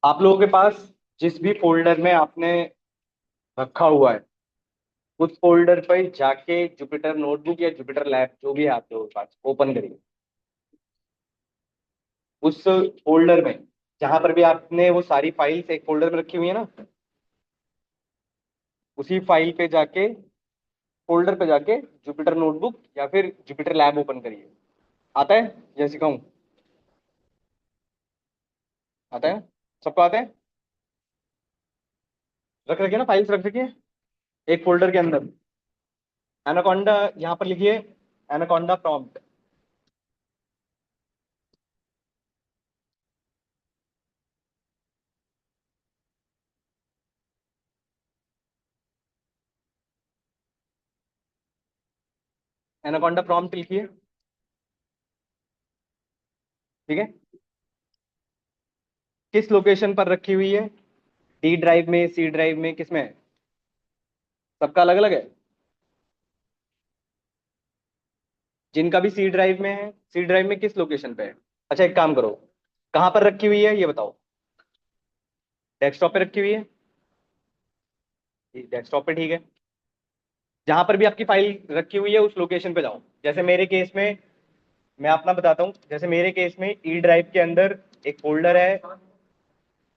आप लोगों के पास जिस भी फोल्डर में आपने रखा हुआ है उस फोल्डर पर जाके जुपिटर नोटबुक या जुपिटर लैब जो भी है आप लोगों के पास ओपन करिए। उस फोल्डर में जहां पर भी आपने वो सारी फाइल्स एक फोल्डर में रखी हुई है ना, उसी फाइल पे जाके फोल्डर पे जाके जुपिटर नोटबुक या फिर जुपिटर लैब ओपन करिए। आता है? जैसे सिखाऊं? आता है? सबको आता है? रख रखिए ना, फाइल्स रख रखिए एक फोल्डर के अंदर। एनाकोंडा, यहाँ पर लिखिए एनाकोंडा प्रॉम्प्ट। एनाकोंडा प्रॉम्प्ट लिखिए। ठीक है। किस लोकेशन पर रखी हुई है? डी ड्राइव में, सी ड्राइव में, किसमें है? सबका अलग अलग है। जिनका भी सी ड्राइव में है, सी ड्राइव में किस लोकेशन पे है? अच्छा एक काम करो, कहाँ पर रखी हुई है ये बताओ। डेस्कटॉप पे रखी हुई है? डेस्कटॉप पे ठीक है। जहां पर भी आपकी फाइल रखी हुई है उस लोकेशन पे जाओ। जैसे मेरे केस में, मैं अपना बताता हूँ, जैसे मेरे केस में ई ड्राइव के अंदर एक फोल्डर है।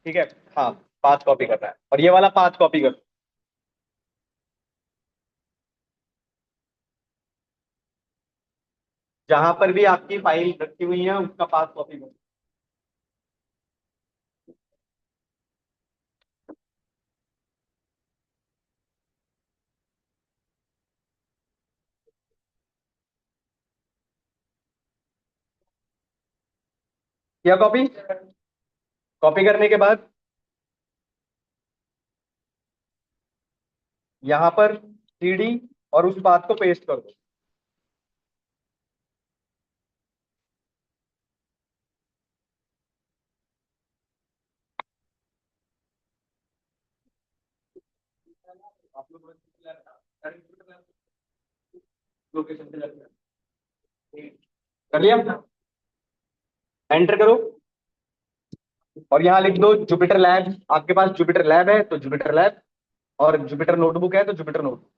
ठीक है। हाँ, पाथ कॉपी करना है और ये वाला पाथ कॉपी कर। जहां पर भी आपकी फाइल रखी हुई है उसका पाथ कॉपी कर। क्या कॉपी? कॉपी करने के बाद यहाँ पर सीडी और उस पाथ को पेस्ट कर दो। आप लोग लोकेशन पे जाके कर लिया? एंटर करो और यहाँ लिख दो जुपिटर लैब। आपके पास जुपिटर लैब है तो जुपिटर लैब, और जुपिटर नोटबुक है तो जुपिटर नोटबुक।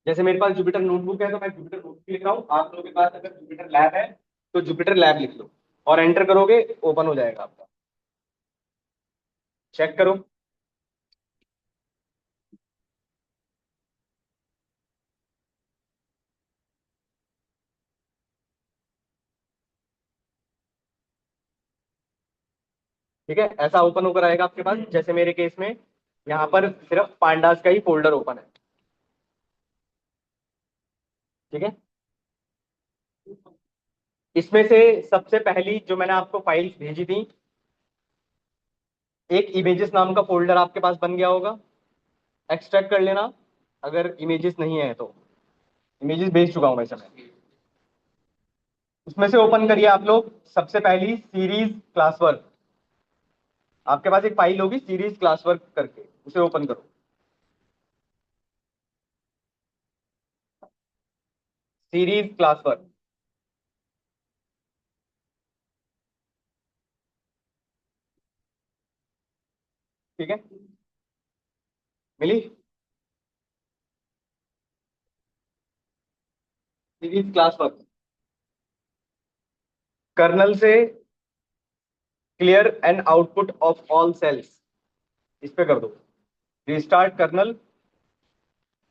जैसे मेरे पास जुपिटर नोटबुक है तो मैं जुपिटर नोटबुक लिख रहा हूँ। आप लोगों के पास अगर जुपिटर लैब है तो जुपिटर लैब लिख लो और एंटर करोगे, ओपन हो जाएगा आपका। चेक करो। ठीक है, ऐसा ओपन होकर आएगा आपके पास। जैसे मेरे केस में यहाँ पर सिर्फ पांडास का ही फोल्डर ओपन है। ठीक है। इसमें से सबसे पहली जो मैंने आपको फाइल्स भेजी थी, एक इमेजेस नाम का फोल्डर आपके पास बन गया होगा। एक्सट्रैक्ट कर लेना अगर इमेजेस नहीं है तो। इमेजेस भेज चुका हूं वैसे मैं। उसमें से ओपन करिए आप लोग सबसे पहली सीरीज क्लास वर्क। आपके पास एक फाइल होगी सीरीज क्लास वर्क करके, उसे ओपन करो। Series class work. ठीक है, मिली? Series class work. कर्नल से clear and output of all cells, इस पे कर दो। Restart kernel,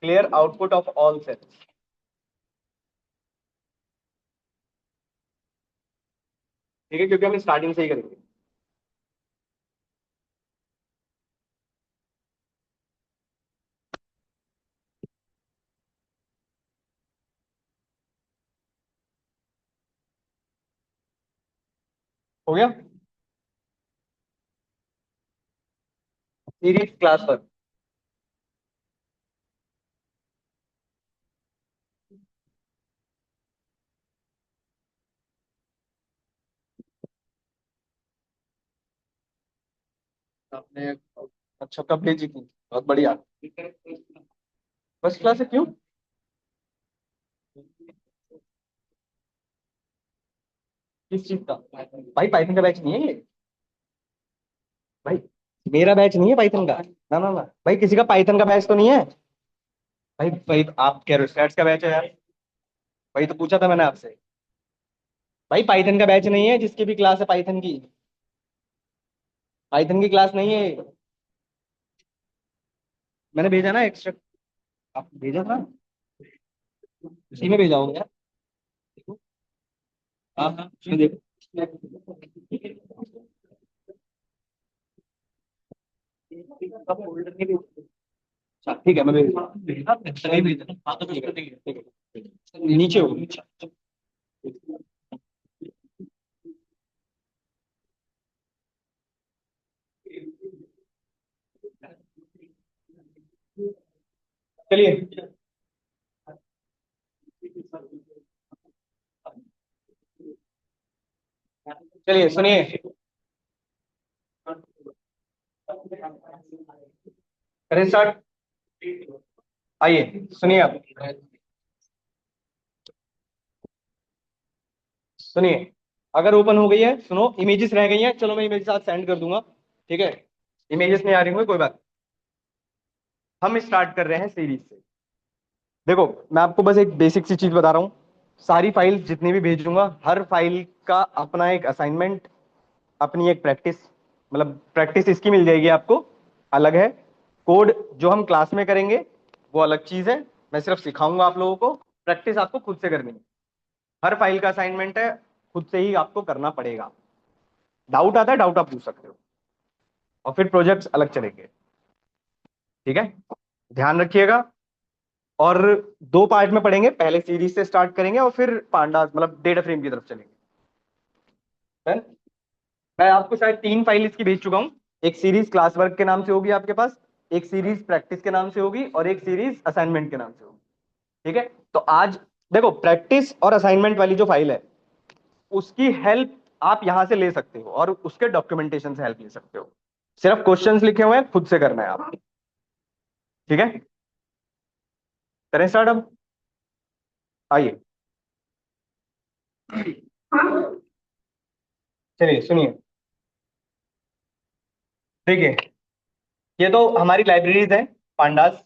clear output of all cells. ठीक है, क्योंकि हम स्टार्टिंग से ही करेंगे। हो गया? Series class work. आपने, अच्छा कब भेजी थी? बहुत बढ़िया। फर्स्ट क्लास है क्यों? किस चीज का? भाई पाइथन का बैच नहीं है ये। भाई मेरा बैच नहीं है पाइथन का। ना ना ना भाई, किसी का पाइथन का बैच तो नहीं है। भाई भाई आप कह रहे हो स्टैट्स का बैच है यार। वही तो पूछा था मैंने आपसे। भाई पाइथन का बैच नहीं है, जिसकी भी क्लास है पाइथन की। पाइथन की क्लास नहीं है। मैंने भेजा ना एक्स्ट्रा। आप भेजा था। उसी में भेजा होगा यार। देखो। हाँ हाँ उसमें देखो। सब फोल्डर नहीं भेजा। अच्छा ठीक है, मैं भेज रहा हूँ। भेजा नहीं भेजा। हाँ तो ठीक है ठीक है ठीक है। नीचे हो नीचे। चलिए। चलिए सुनिए। करें स्टार्ट। आइए सुनिए आप। सुनिए। अगर ओपन हो गई है, सुनो, इमेजेस रह गई हैं, चलो मैं इमेज साथ सेंड कर दूंगा। ठीक है। इमेजेस नहीं आ रही होंगी, कोई बात। हम स्टार्ट कर रहे हैं सीरीज से। देखो, मैं आपको बस एक बेसिक सी चीज बता रहा हूँ। सारी फाइल जितनी भी भेजूंगा, हर फाइल का अपना एक असाइनमेंट, अपनी एक प्रैक्टिस, मतलब प्रैक्टिस इसकी मिल जाएगी आपको, अलग है। कोड जो हम क्लास में करेंगे वो अलग चीज है। मैं सिर्फ सिखाऊंगा आप लोगों को। प्रैक्टिस आपको खुद से करनी है। हर फाइल का असाइनमेंट है, खुद से ही आपको करना पड़ेगा। डाउट आता है, डाउट आप पूछ सकते हो। और फिर प्रोजेक्ट्स अलग चलेंगे। ठीक है। ध्यान रखिएगा। और दो पार्ट में पढ़ेंगे, पहले सीरीज से स्टार्ट करेंगे और फिर पांडास मतलब डेटा फ्रेम की तरफ चलेंगे। Done? मैं आपको शायद तीन फाइल इसकी भेज चुका हूं। एक सीरीज क्लास वर्क के नाम से होगी आपके पास, एक सीरीज प्रैक्टिस के नाम से होगी, और एक सीरीज असाइनमेंट के नाम से होगी। ठीक है। तो आज देखो, प्रैक्टिस और असाइनमेंट वाली जो फाइल है, उसकी हेल्प आप यहां से ले सकते हो, और उसके डॉक्यूमेंटेशन से हेल्प ले सकते हो। सिर्फ क्वेश्चंस लिखे हुए हैं, खुद से करना है आप। ठीक है। करें स्टार्ट अब। आइए। चलिए सुनिए। देखिए, ये तो हमारी लाइब्रेरीज है, पांडास।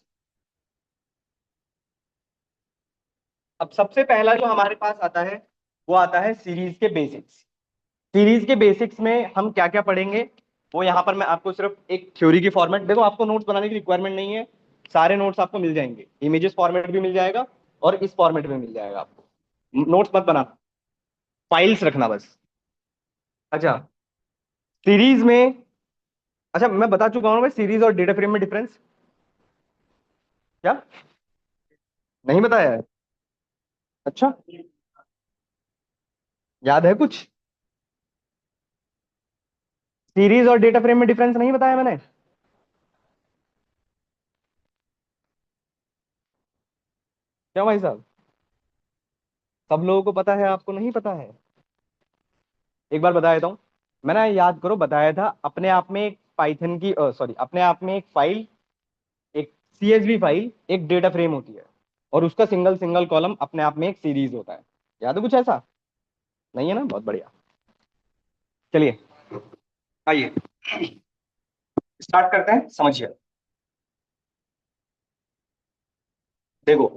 अब सबसे पहला जो हमारे पास आता है, वो आता है सीरीज के बेसिक्स। सीरीज के बेसिक्स में हम क्या क्या पढ़ेंगे, वो यहाँ पर मैं आपको सिर्फ एक थ्योरी की फॉर्मेट, देखो आपको नोट्स बनाने की रिक्वायरमेंट नहीं है। सारे नोट्स आपको मिल जाएंगे, इमेजेस फॉर्मेट भी मिल जाएगा और इस फॉर्मेट में मिल जाएगा आपको। नोट्स मत बनाना, फाइल्स रखना बस। अच्छा। सीरीज में, अच्छा मैं बता चुका हूँ भाई, सीरीज और डेटा फ्रेम में डिफरेंस क्या नहीं बताया है? अच्छा, याद है कुछ? सीरीज और डेटा फ्रेम में डिफरेंस नहीं बताया मैंने? क्या भाई साहब, सब लोगों को पता है, आपको नहीं पता है? एक बार बता देता हूँ। मैंने, याद करो, बताया था अपने आप में एक पाइथन की, सॉरी, अपने आप में एक फाइल, एक सीएसवी फाइल एक डेटा फ्रेम होती है, और उसका सिंगल सिंगल कॉलम अपने आप में एक सीरीज होता है। याद है कुछ ऐसा? नहीं है ना, बहुत बढ़िया। चलिए आइए स्टार्ट करते हैं, समझिए। देखो,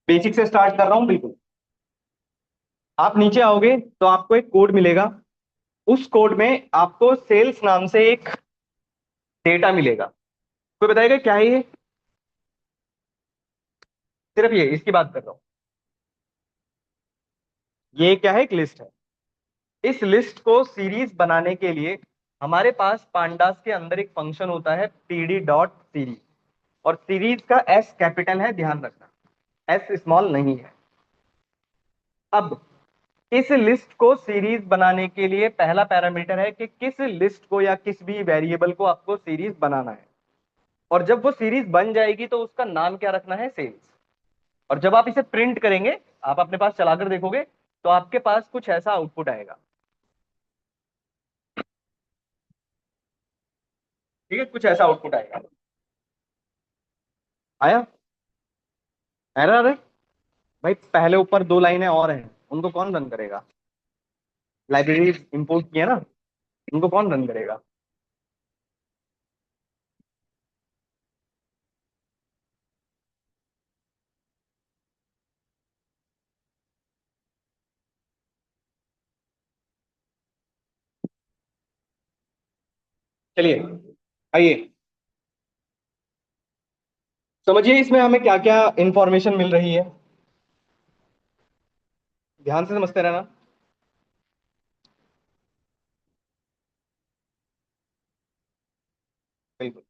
बेसिक से स्टार्ट कर रहा हूं बिल्कुल। आप नीचे आओगे तो आपको एक कोड मिलेगा। उस कोड में आपको सेल्स नाम से एक डेटा मिलेगा। कोई बताएगा क्या है ये? सिर्फ ये, इसकी बात कर रहा हूं। ये क्या है? एक लिस्ट है। इस लिस्ट को सीरीज बनाने के लिए हमारे पास पांडास के अंदर एक फंक्शन होता है, पीडी डॉट सीरीज। और सीरीज का एस कैपिटल है, ध्यान रखना, एस स्मॉल नहीं है। अब इस लिस्ट को सीरीज बनाने के लिए पहला पैरामीटर है कि किस लिस्ट को या किस भी वेरिएबल को आपको सीरीज बनाना है। और जब वो सीरीज बन जाएगी तो उसका नाम क्या रखना है? सेल्स। और जब आप इसे प्रिंट करेंगे, आप अपने पास चलाकर देखोगे, तो आपके पास कुछ ऐसा आउटपुट आएगा। ठीक है, कुछ ऐसा आउटपुट आएगा। आया? एरर है? भाई पहले ऊपर दो लाइनें और हैं, उनको कौन रन करेगा? लाइब्रेरी इंपोर्ट किया ना, इनको कौन रन करेगा? चलिए आइए समझिए इसमें हमें क्या क्या इंफॉर्मेशन मिल रही है। ध्यान से समझते रहना। बिल्कुल।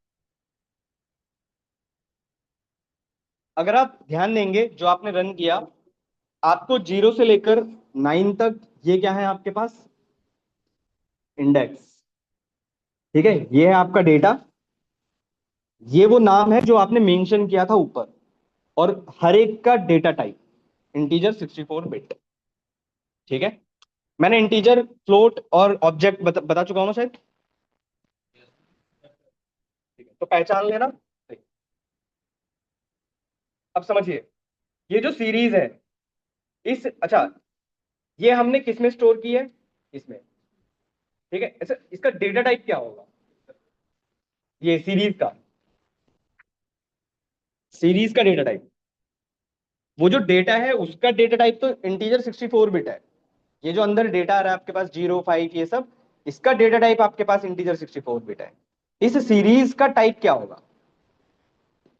अगर आप ध्यान देंगे जो आपने रन किया, आपको 0 से लेकर 9 तक ये क्या है आपके पास? इंडेक्स। ठीक है, ये है आपका डेटा। ये वो नाम है जो आपने मेंशन किया था ऊपर। और हर एक का डेटा टाइप इंटीजर 64 बिट। ठीक है, मैंने इंटीजर, फ्लोट और ऑब्जेक्ट बता चुका हूं ना शायद। ठीक है, तो पहचान लेना। अब समझिए, ये जो सीरीज है, इस अच्छा, ये हमने किस में स्टोर की है? इसमें। ठीक है, ऐसे इसका डेटा टाइप क्या होगा? ये सीरीज का डेटा टाइप, वो जो डेटा है उसका डेटा टाइप तो इंटीजर 64 बिट है। ये जो अंदर डेटा आ रहा है आपके पास 0 5 ये सब, इसका डेटा टाइप आपके पास इंटीजर 64 बिट है। इस सीरीज का टाइप क्या होगा?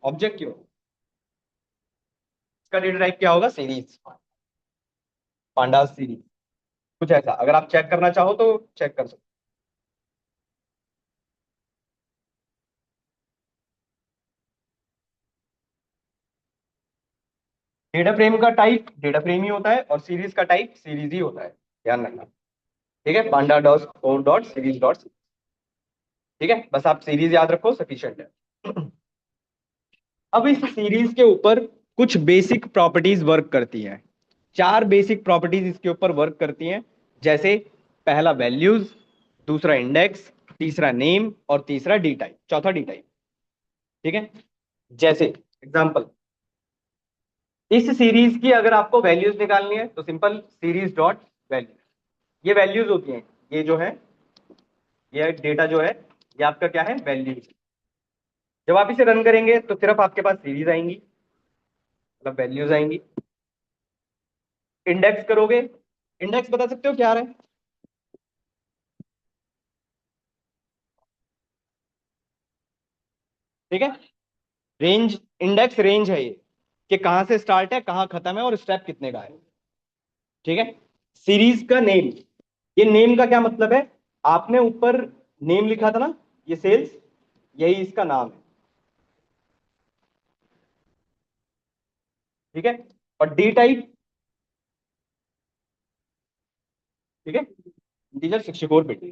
ऑब्जेक्ट क्यों? इसका डेटा टाइप क्या होगा? सीरीज। Pandas series. कुछ ऐसा, अगर आप चेक करना चाहो तो चेक कर सकते हो। डेटा फ्रेम का टाइप डेटा फ्रेम ही होता है और सीरीज का टाइप सीरीज ही होता है। ध्यान रखना। ठीक है, panda dot four dot series dot. ठीक है, बस आप सीरीज याद रखो, सफिशिएंट है। अब इस सीरीज के ऊपर कुछ बेसिक प्रॉपर्टीज वर्क करती हैं। 4 बेसिक प्रॉपर्टीज इसके ऊपर वर्क करती हैं। जैसे पहला वैल्यूज, दूसरा इंडेक्स, तीसरा नेम और तीसरा डी टाइप, चौथा डी टाइप। ठीक है, जैसे एग्जांपल, इस सीरीज की अगर आपको वैल्यूज निकालनी है तो सिंपल सीरीज डॉट वैल्यू, ये वैल्यूज होती हैं। ये जो है, ये डेटा जो है, ये आपका क्या है? वैल्यूज। जब आप इसे रन करेंगे तो सिर्फ आपके पास सीरीज आएंगी, मतलब वैल्यूज आएंगी। इंडेक्स करोगे, इंडेक्स बता सकते हो क्या आ रहा है? ठीक है, रेंज, इंडेक्स रेंज है ये, कि कहां से स्टार्ट है कहां खत्म है और स्टेप कितने का है। ठीक है, सीरीज का नेम, ये नेम का क्या मतलब है? आपने ऊपर नेम लिखा था ना, ये सेल्स, यही इसका नाम है। ठीक है, और डी टाइप, ठीक है, इंटीजर 64 बिट।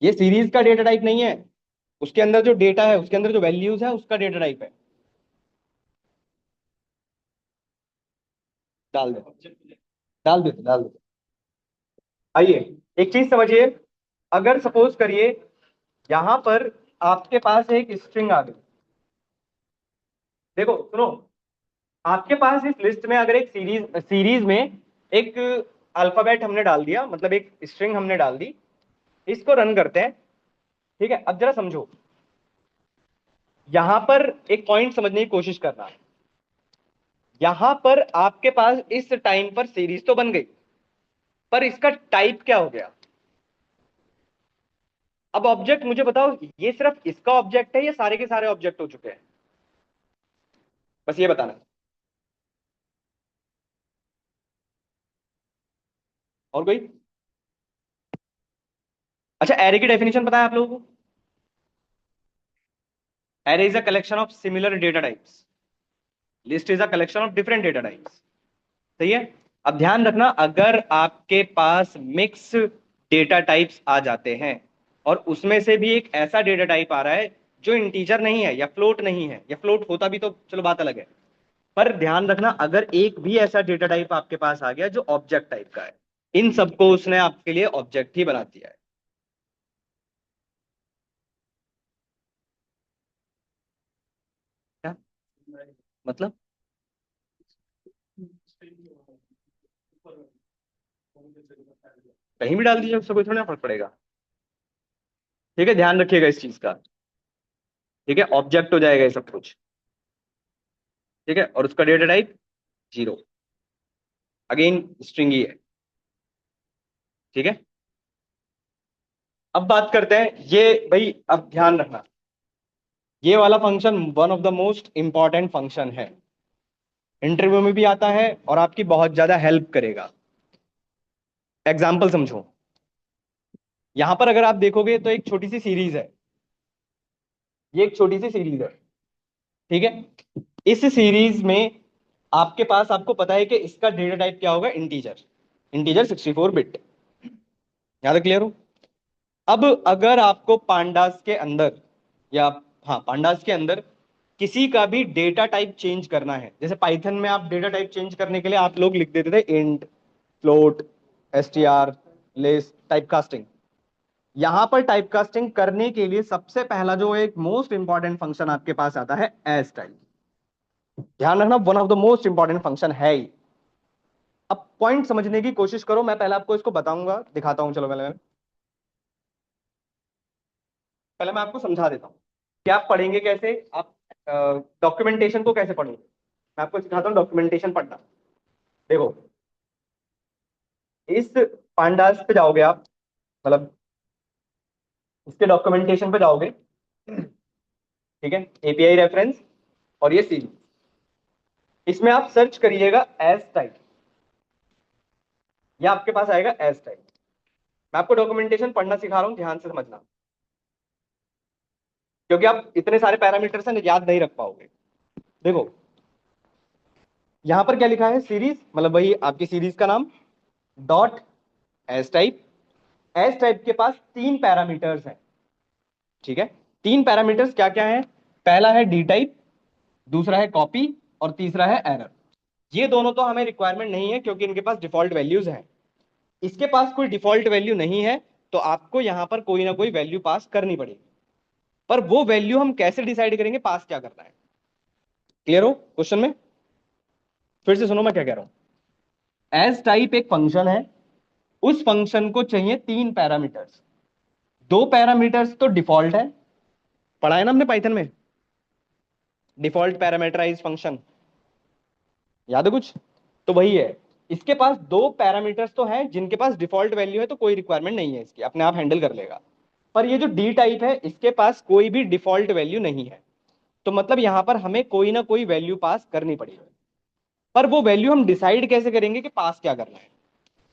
ये सीरीज का डेटा टाइप नहीं है, उसके अंदर जो डेटा है, उसके अंदर जो वैल्यूज है उसका डेटा टाइप है। डाल दे, डाल दे। आइए एक चीज समझिए, अगर सपोज करिए यहां पर आपके पास एक स्ट्रिंग आ गई। देखो सुनो, आपके पास इस लिस्ट में अगर एक सीरीज सीरीज में एक अल्फाबेट हमने डाल दिया, मतलब एक स्ट्रिंग हमने डाल दी, इसको रन करते हैं। ठीक है, अब जरा समझो, यहां पर एक पॉइंट समझने की कोशिश करना। यहां पर आपके पास इस टाइम पर सीरीज तो बन गई, पर इसका टाइप क्या हो गया? अब ऑब्जेक्ट मुझे बताओ, ये सिर्फ इसका ऑब्जेक्ट है या सारे के सारे ऑब्जेक्ट हो चुके हैं? बस ये बताना। और कोई? अच्छा, एरे की डेफिनेशन पता है आप लोगों को? Array is a collection of similar data types, list is a collection of different data types. सही है। अब ध्यान रखना, अगर आपके पास मिक्स डेटा टाइप्स आ जाते हैं और उसमें से भी एक ऐसा डेटा टाइप आ रहा है जो इंटीजर नहीं है या फ्लोट नहीं है, या फ्लोट होता भी तो चलो बात अलग है, पर ध्यान रखना अगर एक भी ऐसा डेटा टाइप आपके पास आ गया जो ऑब्जेक्ट टाइप का है, इन सबको उसने आपके लिए ऑब्जेक्ट ही बना दिया है। क्या मतलब? कहीं भी डाल दीजिए, उससे कोई थोड़ा ना फर्क पड़ेगा। ठीक है, ध्यान रखिएगा इस चीज का। ठीक है, ऑब्जेक्ट हो जाएगा ये सब कुछ। ठीक है, और उसका डेटा टाइप 0, अगेन स्ट्रिंग ही है। ठीक है, अब बात करते हैं ये। भाई अब ध्यान रखना, ये वाला function one of the most important function है, इंटरव्यू में भी आता है और आपकी बहुत ज्यादा हेल्प करेगा। एग्जाम्पल समझो, यहां पर अगर आप देखोगे तो एक छोटी सी सीरीज है, ये एक छोटी सी सीरीज है। ठीक है, इस सीरीज में आपके पास, आपको पता है कि इसका डेटा टाइप क्या होगा, इंटीजर। Integer 64 bit. यहां तक क्लियर हो? अब अगर आपको पांडास के अंदर, या हाँ पांडास के अंदर किसी का भी डेटा टाइप चेंज करना है, जैसे पाइथन में आप डेटा टाइप चेंज करने के लिए आप लोग लिख देते थे int, float, STR, list, typecasting. यहां पर टाइपकास्टिंग करने के लिए सबसे पहला जो एक मोस्ट इंपॉर्टेंट फंक्शन आपके पास आता है, एज टाइप। ध्यान रखना, one of the most important function है ही। अब पॉइंट समझने की कोशिश करो, मैं पहले आपको इसको बताऊंगा, दिखाता हूं। चलो पहले मैं आपको समझा देता हूं कि आप पढ़ेंगे कैसे, आप डॉक्यूमेंटेशन को कैसे पढ़ेंगे। मैं आपको सिखाता हूँ डॉक्यूमेंटेशन पढ़ना। देखो, इस पांडास पे जाओगे आप, मतलब इसके डॉक्यूमेंटेशन पे जाओगे। ठीक है, एपीआई रेफरेंस, और ये सीरीज, इसमें आप सर्च करिएगा एज टाइप, या आपके पास आएगा एज टाइप। मैं आपको डॉक्यूमेंटेशन पढ़ना सिखा रहा हूं, ध्यान से समझना, क्योंकि आप इतने सारे पैरामीटर्स हैं याद नहीं रख पाओगे। देखो, यहां पर क्या लिखा है, सीरीज, मतलब वही आपकी सीरीज का नाम, dot as type. As type के पास तीन पैरामीटर्स हैं। ठीक है, तीन पैरामीटर्स क्या क्या है? पहला है डी टाइप, दूसरा है कॉपी, और तीसरा है एरर। ये दोनों तो हमें रिक्वायरमेंट नहीं है क्योंकि इनके पास डिफॉल्ट वैल्यूज हैं। इसके पास कोई डिफॉल्ट वैल्यू नहीं है, तो आपको यहां पर कोई ना कोई वैल्यू पास करनी पड़ेगी। पर वो वैल्यू हम कैसे डिसाइड करेंगे पास क्या करना है? क्लियर हो क्वेश्चन में? फिर से सुनो मैं क्या कह रहा हूं। एज टाइप एक फंक्शन है, उस फंक्शन को चाहिए तीन पैरामीटर्स। दो पैरामीटर्स तो डिफॉल्ट है, पढ़ा है ना हमने पाइथन में, डिफॉल्ट पैरामीटराइज फंक्शन, याद है कुछ? तो वही है, इसके पास दो पैरामीटर्स तो हैं जिनके पास डिफॉल्ट वैल्यू है, तो कोई रिक्वायरमेंट नहीं है इसकी, अपने आप हैंडल कर लेगा। पर ये जो डी टाइप है, इसके पास कोई भी डिफॉल्ट वैल्यू नहीं है, तो मतलब यहां पर हमें कोई ना कोई वैल्यू पास करनी पड़ेगी। पर वो वैल्यू हम डिसाइड कैसे करेंगे कि पास क्या करना है?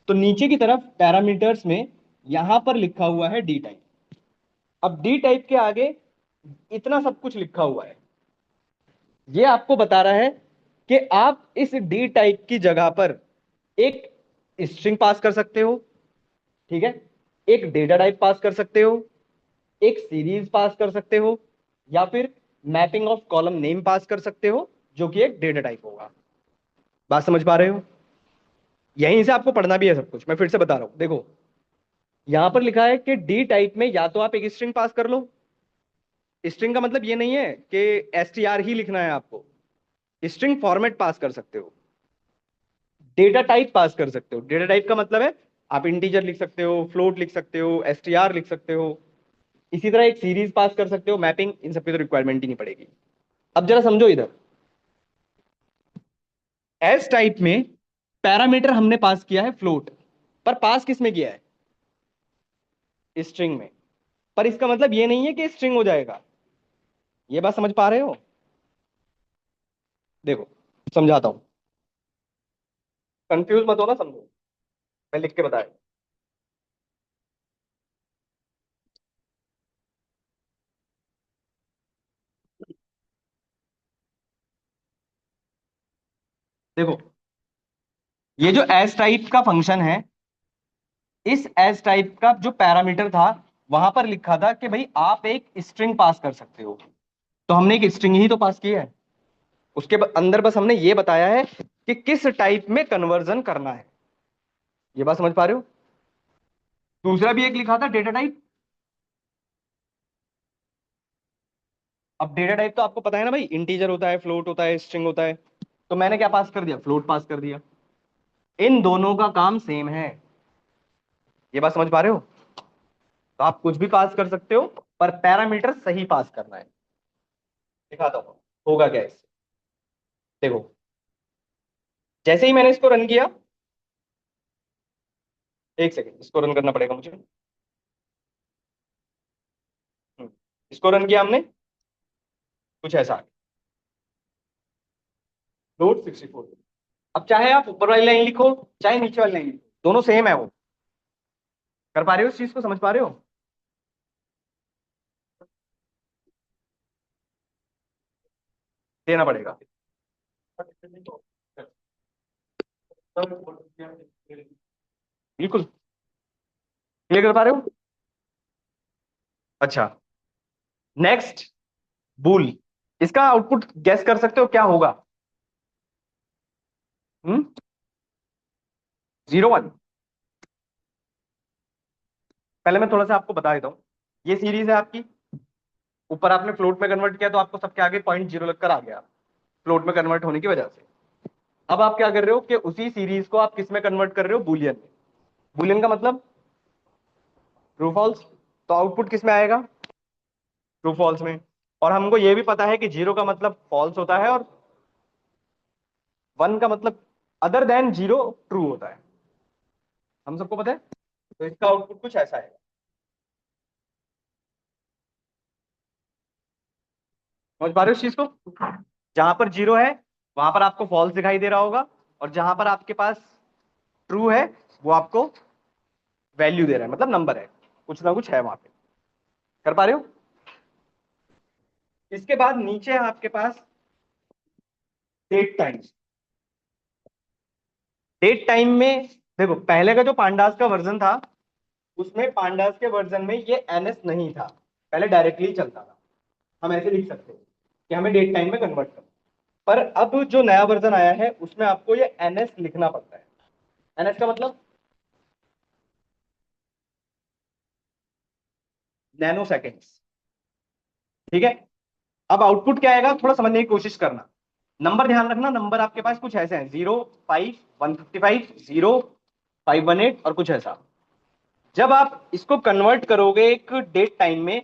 तो नीचे की तरफ पैरामीटर्स में यहां पर लिखा हुआ है डी टाइप। अब डी टाइप के आगे इतना सब कुछ लिखा हुआ है, ये आपको बता रहा है कि आप इस डी टाइप की जगह पर एक स्ट्रिंग पास कर सकते हो। ठीक है, एक डेटा टाइप पास कर सकते हो, एक सीरीज पास कर सकते हो, या फिर मैपिंग ऑफ कॉलम नेम पास कर सकते हो, जो कि एक डेटा टाइप होगा। बात समझ पा रहे हो? यहीं से आपको पढ़ना भी है सब कुछ, मैं फिर से बता रहा हूं। देखो, यहां पर लिखा है कि डी टाइप में या तो आप एक स्ट्रिंग पास कर लो। स्ट्रिंग का मतलब ये नहीं है कि एसटीआर ही लिखना है आपको, स्ट्रिंग फॉर्मेट पास कर सकते हो, डेटा टाइप पास कर सकते हो। डेटा टाइप का मतलब है आप इंटीजर लिख सकते हो, फ्लोट लिख सकते हो, एसटीआर लिख सकते हो। इसी तरह एक सीरीज पास कर सकते हो, मैपिंग, इन सब की तो रिक्वायरमेंट ही नहीं पड़ेगी। अब जरा समझो इधर, एस टाइप में पैरामीटर हमने पास किया है फ्लोट, पर पास किस में किया है? स्ट्रिंग में। पर इसका मतलब ये नहीं है कि स्ट्रिंग हो जाएगा। ये बात समझ पा रहे हो? देखो, समझाता हूं, कंफ्यूज मत हो ना, समझो, मैं लिख के बताया। देखो, ये जो एस टाइप का फंक्शन है, इस एस टाइप का जो पैरामीटर था, वहां पर लिखा था कि भाई आप एक स्ट्रिंग पास कर सकते हो। तो हमने एक स्ट्रिंग ही तो पास किया है, उसके अंदर बस हमने ये बताया है कि किस टाइप में कन्वर्जन करना है। ये बात समझ पा रहे हो? दूसरा भी एक लिखा था डेटा टाइप। अब डेटा टाइप तो आपको पता है ना भाई, इंटीजर होता है, फ्लोट होता है, स्ट्रिंग होता है। तो मैंने क्या पास कर दिया? फ्लोट पास कर दिया। इन दोनों का काम सेम है, ये बात समझ पा रहे हो? तो आप कुछ भी पास कर सकते हो, पर पैरामीटर सही पास करना है। दिखाता हूं होगा क्या इससे। देखो, जैसे ही मैंने इसको रन किया, एक सेकेंड, इसको रन करना पड़ेगा मुझे। इसको रन किया हमने, कुछ ऐसा आ गया, नोट 64। अब चाहे आप ऊपर वाली लाइन लिखो, चाहे नीचे वाली लाइन लिखो, दोनों सेम है वो। कर पा रहे हो? इस चीज को समझ पा रहे हो? देना पड़ेगा। बिल्कुल क्लियर कर पा रहे हो? अच्छा, नेक्स्ट, बुल। इसका आउटपुट गैस कर सकते हो क्या होगा? 01। पहले मैं थोड़ा सा आपको बता देता हूँ। ये सीरीज है आपकी, ऊपर आपने फ्लोट में कन्वर्ट किया तो आपको सबके आगे 0.0 लगकर आ गया, फ्लोट में कन्वर्ट होने की वजह से। अब आप क्या कर रहे हो कि उसी सीरीज को आप किस में कन्वर्ट कर रहे हो? बुलियन में। बुलियन का मतलब ट्रू फॉल्स, तो आउटपुट किस में आएगा? ट्रू फॉल्स में। और हमको ये भी पता है कि 0 का मतलब फॉल्स होता है, और 1 का मतलब अदर देन 0 ट्रू होता है। हम सबको पता है। तो इसका आउटपुट कुछ ऐसा है। समझ पा रहे हो इस चीज को? जहां पर 0 है वहां पर आपको फॉल्स दिखाई दे रहा होगा, और जहां पर आपके पास ट्रू है वो आपको वैल्यू दे रहा है, मतलब नंबर है, कुछ ना कुछ है वहां पे। कर पा रहे हो? इसके बाद नीचे है आपके पास डेट टाइम। डेट टाइम में देखो, पहले का जो पांडास का वर्जन था, उसमें पांडास के वर्जन में ये एनएस नहीं था, पहले डायरेक्टली चलता था। हम ऐसे लिख सकते हैं कि हमें डेट टाइम में कन्वर्ट करना। पर अब जो नया वर्जन आया है उसमें आपको ये एनएस लिखना पड़ता है। एनएस का मतलब नैनो सेकेंड्स। ठीक है। अब आउटपुट क्या आएगा, थोड़ा समझने की कोशिश करना। नंबर ध्यान रखना, नंबर आपके पास कुछ ऐसे हैं, 0, 5, 155, 0, 518 और कुछ ऐसा। जब आप इसको कन्वर्ट करोगे एक डेट टाइम में,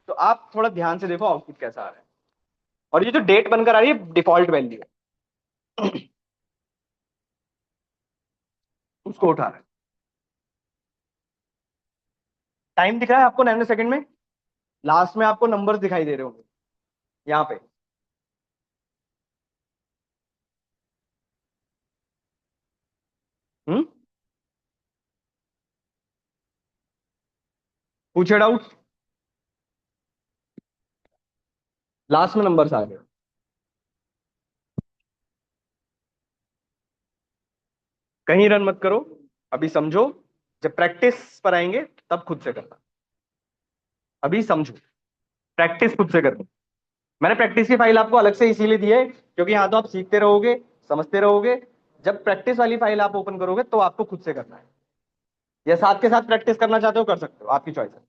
तो आप थोड़ा ध्यान से देखो आउटपुट कैसा आ रहा है। और ये जो डेट बनकर आ रही है डिफॉल्ट वैल्यू है, उसको उठा रहा है। टाइम दिख रहा है आपको नैनो सेकंड में, लास्ट में आपको नंबर्स दिखाई दे रहे होंगे यहाँ पे। हम्म। पूछे डाउट? लास्ट में नंबर्स आ गए। कहीं रन मत करो, अभी समझो। जब प्रैक्टिस पर आएंगे तब खुद से करना। अभी समझो, प्रैक्टिस खुद से करनी। मैंने प्रैक्टिस की फाइल आपको अलग से इसीलिए दी है क्योंकि यहाँ तो आप सीखते रहोगे, समझते रहोगे। जब प्रैक्टिस वाली फाइल आप ओपन करोगे तो आपको खुद से करना है, या साथ के साथ प्रैक्टिस करना चाहते हो कर सकते हो, आपकी चॉइस है।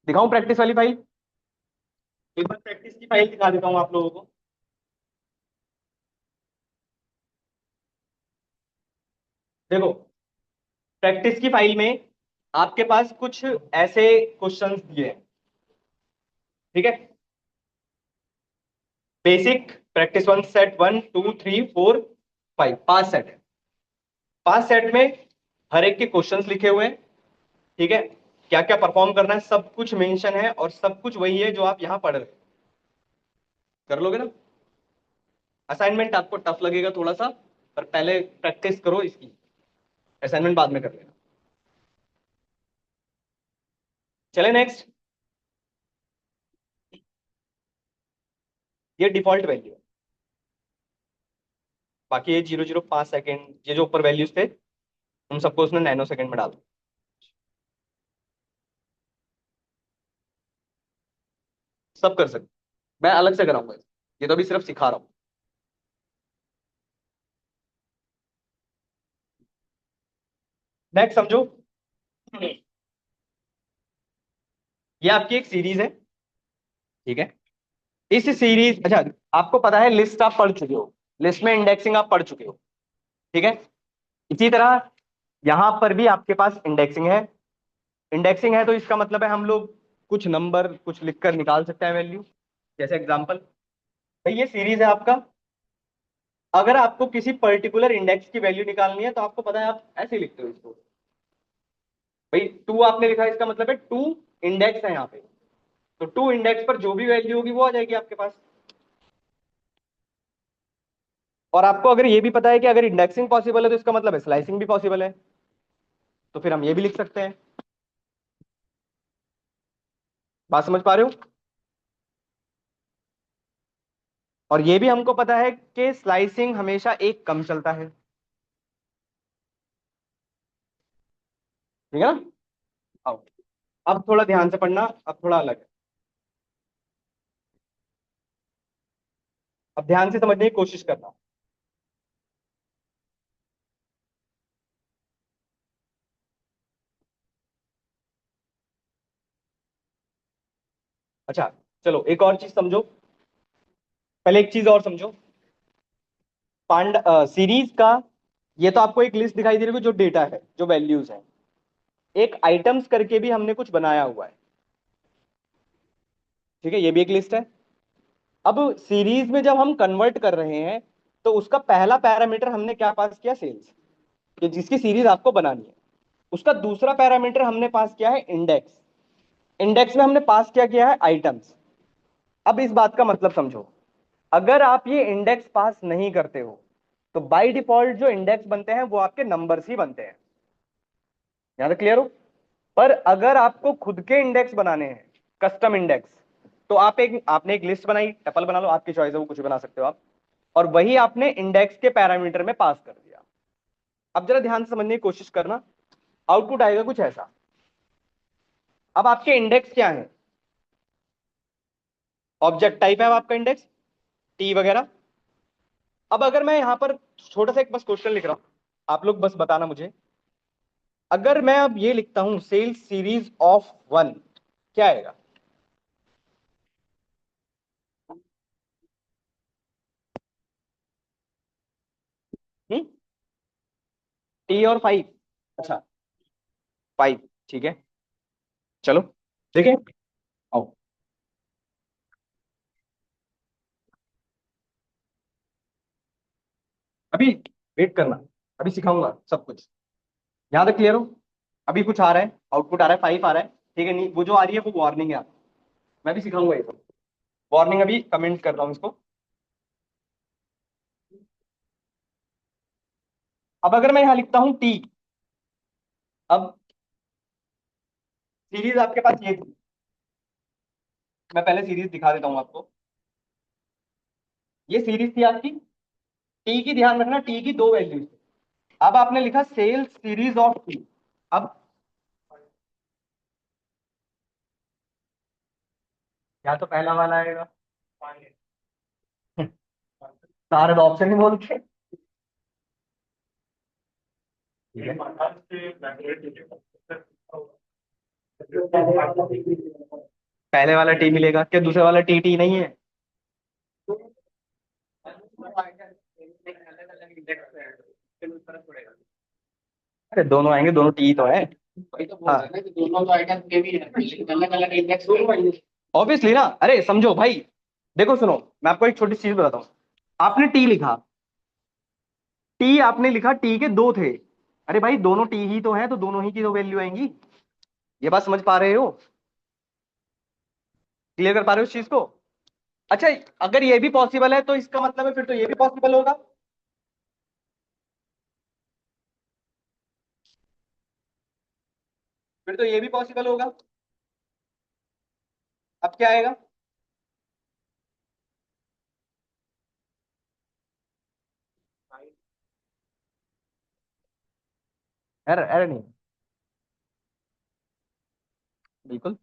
दिखाऊं प्रैक्टिस वाली फाइल? एक बार प्रैक्टिस की फाइल दिखा देता हूँ आप लोगों को। देखो, प्रैक्टिस की फाइल में आपके पास कुछ ऐसे क्वेश्चंस दिए हैं। ठीक है। बेसिक प्रैक्टिस 1 सेट 1 2 3 4 5, 5 सेट है। 5 सेट में हर एक के क्वेश्चंस लिखे हुए हैं। ठीक है। क्या क्या परफॉर्म करना है सब कुछ मेंशन है, और सब कुछ वही है जो आप यहाँ पढ़ रहे हो। कर लोगे ना? असाइनमेंट आपको टफ लगेगा थोड़ा सा, पर पहले प्रैक्टिस करो इसकी, असाइनमेंट बाद में कर लेना। चले नेक्स्ट। ये डिफॉल्ट वैल्यू है, बाकी ये 0, 0, 5 सेकेंड, ये जो ऊपर वैल्यूज थे उन सबको उसने नैनो सेकेंड में डाल दिया। सब कर सकते, मैं अलग से कराऊंगा ये तो अभी सिर्फ सिखा रहा हूँ। नेक्स्ट समझो, ये आपकी एक सीरीज है। ठीक है। इस सीरीज, अच्छा, आपको पता है लिस्ट आप पढ़ चुके हो, लिस्ट में इंडेक्सिंग आप पढ़ चुके हो। ठीक है। इसी तरह यहां पर भी आपके पास इंडेक्सिंग है। इंडेक्सिंग है तो इसका मतलब है हम लोग कुछ नंबर कुछ लिखकर निकाल सकते हैं वैल्यू। जैसे एग्जांपल, भाई ये सीरीज है आपका। अगर आपको किसी पर्टिकुलर इंडेक्स की वैल्यू निकालनी है तो आपको पता है आप ऐसे ही लिखते हो इसको। भाई टू आपने लिखा है, इसका मतलब है टू इंडेक्स है यहाँ पे। तो टू इंडेक्स पर जो भी वैल्यू होगी वो आ जाएगी आपके पास। और आपको अगर ये भी पता है कि अगर इंडेक्सिंग पॉसिबल है तो इसका मतलब है स्लाइसिंग भी पॉसिबल है। तो फिर हम ये भी लिख सकते हैं। बात समझ पा रहे हो? और ये भी हमको पता है कि स्लाइसिंग हमेशा एक कम चलता है। ठीक है ना? आओ, अब थोड़ा ध्यान से पढ़ना, अब थोड़ा अलग है। अब ध्यान से समझने की कोशिश करना। अच्छा, चलो एक और चीज समझो। पहले एक चीज और समझो। सीरीज का, ये तो आपको एक लिस्ट दिखाई दे रही है जो डेटा है, जो वैल्यूज है। एक आइटम्स करके भी हमने कुछ बनाया हुआ है। ठीक है, ये भी एक लिस्ट है। अब सीरीज में जब हम कन्वर्ट कर रहे हैं तो उसका पहला पैरामीटर हमने क्या पास किया? सेल्स, कि जिसकी सीरीज आपको बनानी है। उसका दूसरा पैरामीटर हमने पास किया है इंडेक्स। इंडेक्स में हमने पास क्या किया है? आइटम्स। अब इस बात का मतलब समझो। अगर आप ये इंडेक्स पास नहीं करते हो तो बाय डिफॉल्ट जो इंडेक्स बनते हैं वो आपके नंबर्स ही बनते हैं। यहां तक क्लियर हो? पर अगर आपको खुद के इंडेक्स बनाने हैं, कस्टम इंडेक्स, तो आपने एक लिस्ट बनाई, टपल बना लो, आपकी चॉइस है, वो कुछ भी बना सकते हो आप। और वही आपने इंडेक्स के पैरामीटर में पास कर दिया। अब जरा ध्यान से समझने की कोशिश करना। आउटपुट आएगा कुछ ऐसा। अब आपके इंडेक्स क्या है? ऑब्जेक्ट टाइप है अब आपका इंडेक्स, टी वगैरह। अब अगर मैं यहां पर छोटा सा एक बस क्वेश्चन लिख रहा हूं, आप लोग बस बताना मुझे। अगर मैं अब ये लिखता हूं सेल्स सीरीज ऑफ वन, क्या आएगा? टी और फाइव। अच्छा, फाइव। ठीक है, चलो देखें। आओ, अभी वेट करना, अभी सिखाऊंगा सब कुछ। यहां तक क्लियर हो? अभी कुछ आ रहा है, आउटपुट आ रहा है, फाइव आ रहा है। ठीक है, नहीं वो जो आ रही है वो वार्निंग है आपको। मैं भी सिखाऊंगा ये सब। वार्निंग अभी कमेंट कर रहा हूं इसको। अब अगर मैं यहां लिखता हूं टी, अब सीरीज आपके पास ये थी। मैं पहले सीरीज दिखा देता हूं आपको। ये सीरीज थी आपकी। टी की ध्यान रखना, टी की दो वैल्यूज। अब आपने लिखा सेल्स सीरीज ऑफ टी। अब या तो पहला वाला आएगा, सारे ऑप्शन ही बोल के। ठीक है, पहले वाला टी मिलेगा क्या? दूसरे वाला टी टी नहीं है? अरे दोनों आएंगे, दोनों टी तो है। वही तो बोल रहे हैं ना कि दोनों तो आइटम के भी है, लेकिन अलग अलग इंडेक्स दोनों है। ऑब्वियसली ना, अरे समझो भाई। देखो सुनो, मैं आपको एक छोटी चीज बताता हूँ। आपने टी लिखा, टी आपने लिखा, टी के दो थे। अरे भाई दोनों टी ही तो है, तो दोनों ही की तो वैल्यू आएंगी। ये बात समझ पा रहे हो? क्लियर कर पा रहे हो इस चीज को? अच्छा, अगर ये भी पॉसिबल है तो इसका मतलब है फिर तो ये भी पॉसिबल होगा। फिर तो ये भी पॉसिबल होगा। अब क्या आएगा? एरर, एरर नहीं। बिल्कुल।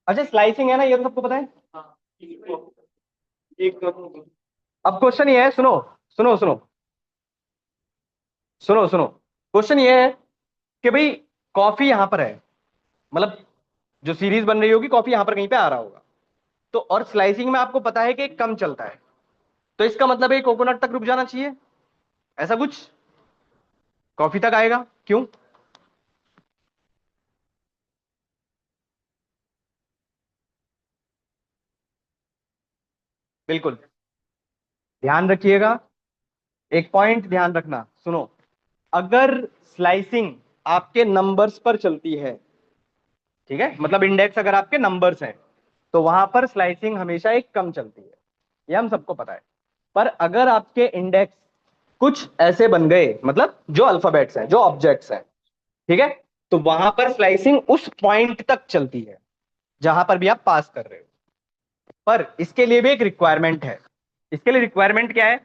अच्छा, स्लाइसिंग है ना, ये तो सबको पता है। एक, अब क्वेश्चन ये है, सुनो सुनो सुनो सुनो सुनो। क्वेश्चन ये है कि भाई कॉफी यहां पर है, मतलब जो सीरीज बन रही होगी कॉफी यहां पर कहीं पे आ रहा होगा। तो और स्लाइसिंग में आपको पता है कि कम चलता है। तो इसका मतलब है कोकोनट तक रुक जाना चाहिए, ऐसा कुछ, कॉफी तक आएगा, क्यों? बिल्कुल, ध्यान रखिएगा, एक पॉइंट ध्यान रखना, सुनो। अगर स्लाइसिंग आपके नंबर्स पर चलती है, ठीक है, मतलब इंडेक्स अगर आपके नंबर्स हैं, तो वहां पर स्लाइसिंग हमेशा एक कम चलती है, ये हम सबको पता है। पर अगर आपके इंडेक्स कुछ ऐसे बन गए, मतलब जो अल्फाबेट्स हैं, जो ऑब्जेक्ट्स हैं, ठीक है, तो वहां पर स्लाइसिंग उस पॉइंट तक चलती है जहां पर भी आप पास कर रहे हो। पर इसके लिए भी एक रिक्वायरमेंट है। इसके लिए रिक्वायरमेंट क्या है?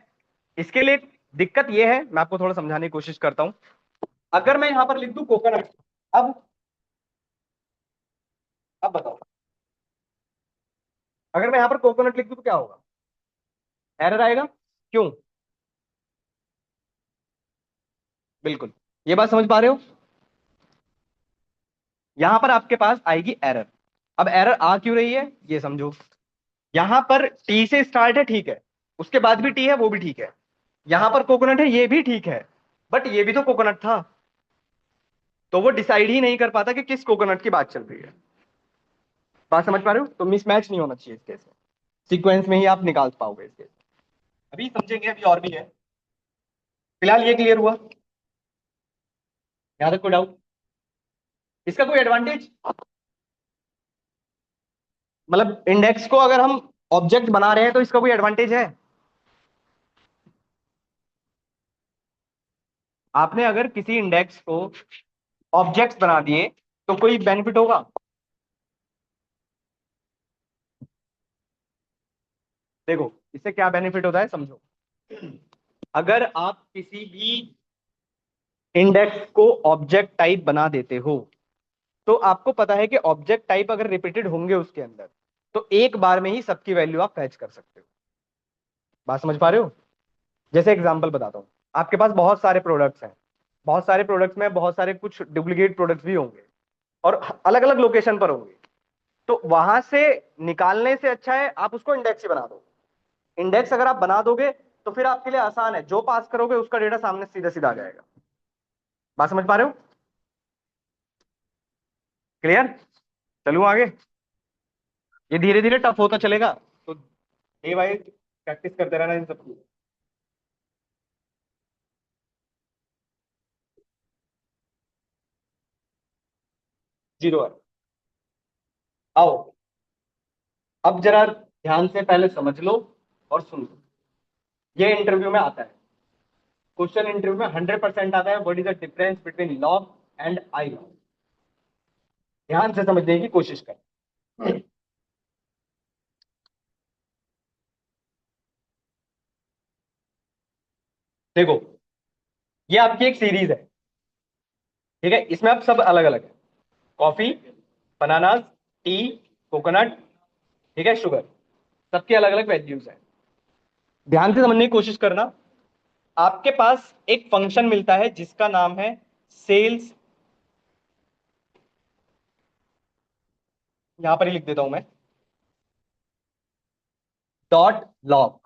इसके लिए दिक्कत यह है, मैं आपको थोड़ा समझाने की कोशिश करता हूं। अगर मैं यहां पर लिख दूं कोकोनट, अब अब बताओ, अगर मैं यहां पर कोकोनट लिख दूं तो क्या होगा? एरर आएगा, क्यों? बिल्कुल, ये बात समझ पा रहे हो? यहां पर आपके पास आएगी एरर। अब एरर आ क्यों रही है ये समझो। यहां पर टी से स्टार्ट है, ठीक है, उसके बाद भी टी है, वो भी ठीक है, यहां पर कोकोनट है, ये भी ठीक है, बट ये भी तो कोकोनट था। तो वो डिसाइड ही नहीं कर पाता कि किस कोकोनट की बात चल रही है। बात समझ पा रहे हो? तो मिसमैच नहीं होना चाहिए इस केस में, सीक्वेंस में ही आप निकाल पाओगे इस केस में। अभी समझेंगे, अभी और भी है। फिलहाल ये क्लियर हुआ? यहां तक कोई डाउट? इसका कोई एडवांटेज, मतलब इंडेक्स को अगर हम ऑब्जेक्ट बना रहे हैं तो इसका कोई एडवांटेज है? आपने अगर किसी इंडेक्स को ऑब्जेक्ट्स बना दिए तो कोई बेनिफिट होगा? देखो, इससे क्या बेनिफिट होता है समझो। अगर आप किसी भी इंडेक्स को ऑब्जेक्ट टाइप बना देते हो, तो आपको पता है कि ऑब्जेक्ट टाइप अगर रिपीटेड होंगे उसके अंदर, तो एक बार में ही सबकी वैल्यू आप फैच कर सकते हो। बात समझ पा रहे हो? जैसे एग्जांपल बताता हूं, आपके पास बहुत सारे प्रोडक्ट्स हैं, बहुत सारे प्रोडक्ट्स में बहुत सारे कुछ डुप्लीकेट प्रोडक्ट्स भी होंगे, और अलग अलग लोकेशन पर होंगे। तो वहां से निकालने से अच्छा है आप उसको इंडेक्स ही बना दो। इंडेक्स अगर आप बना दोगे तो फिर आपके लिए आसान है, जो पास करोगे उसका डेटा सामने सीधा सीधा आ जाएगा। बात समझ पा रहे हो? क्लियर? चलूं आगे? ये धीरे धीरे टफ होता चलेगा, तो डे वाइज प्रैक्टिस करते रहना इन सबकी। जीरो है। आओ, अब जरा ध्यान से पहले समझ लो और सुन लो। ये इंटरव्यू में आता है, क्वेश्चन इंटरव्यू में 100% आता है, what is the difference between log and I log. ध्यान से समझने की कोशिश कर। देखो, ये आपकी एक सीरीज है, ठीक है, इसमें अब सब अलग अलग है। कॉफी, बनानास, टी, कोकोनट, ठीक है, शुगर, सबके अलग अलग वैल्यूज हैं। ध्यान से समझने की कोशिश करना। आपके पास एक फंक्शन मिलता है जिसका नाम है सेल्स, यहां पर ही लिख देता हूं मैं, डॉट लॉग।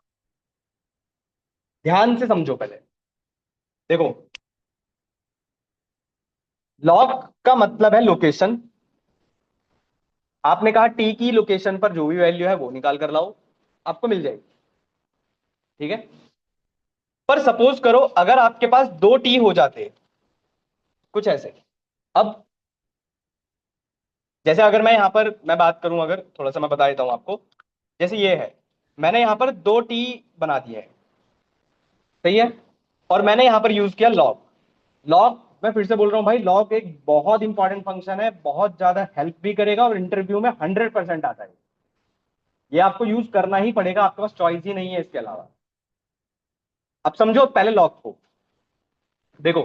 ध्यान से समझो पहले। देखो, लॉग का मतलब है लोकेशन। आपने कहा टी की लोकेशन पर जो भी वैल्यू है वो निकाल कर लाओ, आपको मिल जाएगी, ठीक है। पर सपोज करो अगर आपके पास दो टी हो जाते, कुछ ऐसे। अब जैसे अगर मैं यहां पर मैं बात करूं, अगर थोड़ा सा मैं बता देता हूं आपको। जैसे ये है, मैंने यहां पर दो टी बना दिए हैं, सही है, और मैंने यहां पर यूज किया लॉग। लॉग, मैं फिर से बोल रहा हूं भाई, लॉग एक बहुत इंपॉर्टेंट फंक्शन है, बहुत ज्यादा हेल्प भी करेगा और इंटरव्यू में 100% आता है। ये आपको यूज करना ही पड़ेगा, आपके पास चॉइस ही नहीं है इसके अलावा। अब समझो पहले लॉग को। देखो,